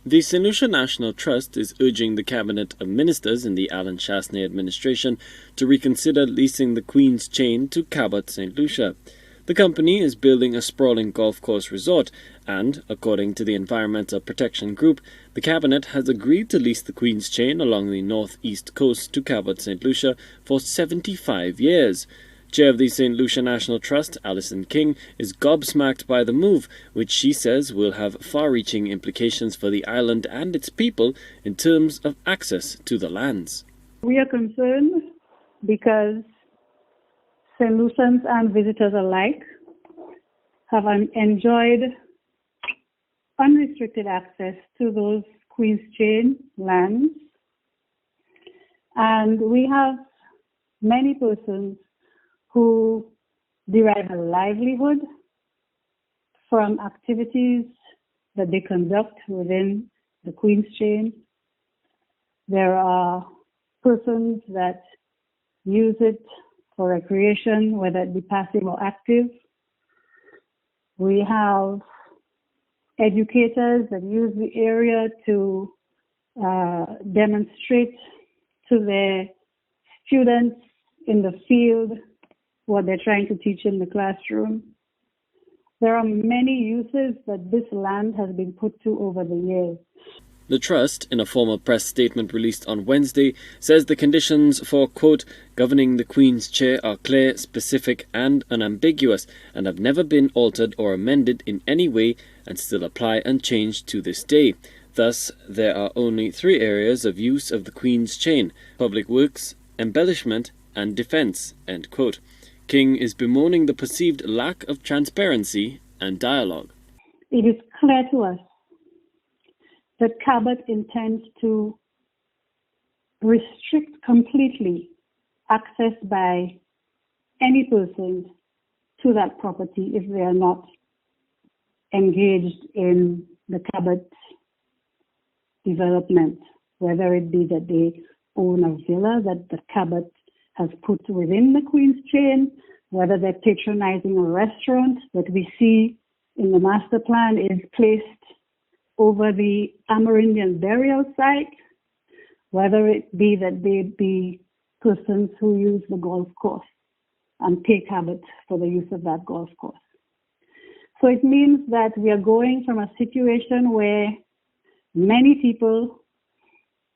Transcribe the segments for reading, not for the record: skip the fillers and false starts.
The St. Lucia National Trust is urging the Cabinet of Ministers in the Alan Chastanet administration to reconsider leasing the Queen's Chain to Cabot St. Lucia. The company is building a sprawling golf course resort and, according to the Environmental Protection Group, the Cabinet has agreed to lease the Queen's Chain along the northeast coast to Cabot St. Lucia for 75 years. Chair of the St. Lucia National Trust, Alison King, is gobsmacked by the move, which she says will have far-reaching implications for the island and its people in terms of access to the lands. We are concerned because St. Lucians and visitors alike have enjoyed unrestricted access to those Queen's Chain lands. And we have many persons who derive a livelihood from activities that they conduct within the Queen's Chain. There are persons that use it for recreation, whether it be passive or active. We have educators that use the area to demonstrate to their students in the field what they're trying to teach in the classroom. There are many uses that this land has been put to over the years. The Trust, in a formal press statement released on Wednesday, says the conditions for, quote, governing the Queen's Chair are clear, specific and unambiguous and have never been altered or amended in any way and still apply unchanged to this day. Thus, there are only three areas of use of the Queen's Chain: public works, embellishment and defence, end quote. King is bemoaning the perceived lack of transparency and dialogue. It is clear to us that Cabot intends to restrict completely access by any person to that property if they are not engaged in the Cabot development, whether it be that they own a villa that the Cabot has put within the Queen's Chain, whether they're patronizing a restaurant that we see in the master plan is placed over the Amerindian burial site, whether it be that they be persons who use the golf course and pay Cabot for the use of that golf course. So it means that we are going from a situation where many people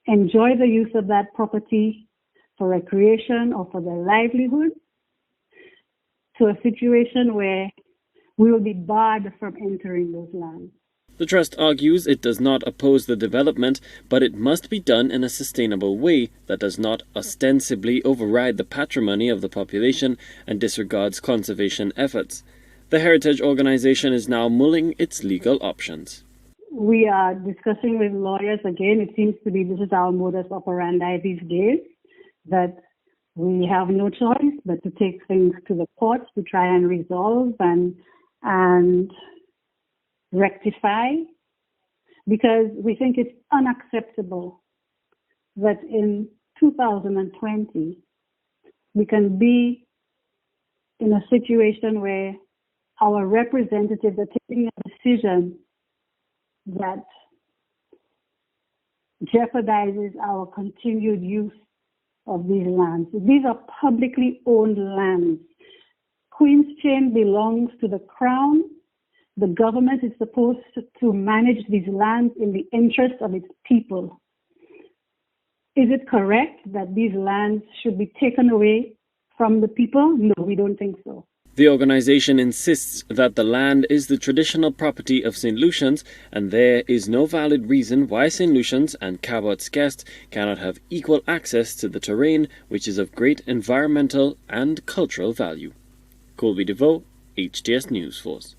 enjoy the use of that property for recreation or for their livelihood to a situation where we will be barred from entering those lands. The Trust argues it does not oppose the development, but it must be done in a sustainable way that does not ostensibly override the patrimony of the population and disregards conservation efforts. The Heritage Organization is now mulling its legal options. We are discussing with lawyers again. It seems to be this is our modus operandi these days, that we have no choice but to take things to the courts to try and resolve and rectify, because we think it's unacceptable that in 2020 we can be in a situation where our representatives are taking a decision that jeopardizes our continued use of these lands. These are publicly owned lands. Queen's Chain belongs to the Crown. The government is supposed to manage these lands in the interest of its people. Is it correct that these lands should be taken away from the people? No, we don't think so. The organization insists that the land is the traditional property of St. Lucians, and there is no valid reason why St. Lucians and Cabot's guests cannot have equal access to the terrain, which is of great environmental and cultural value. Colby DeVoe, HTS News Force.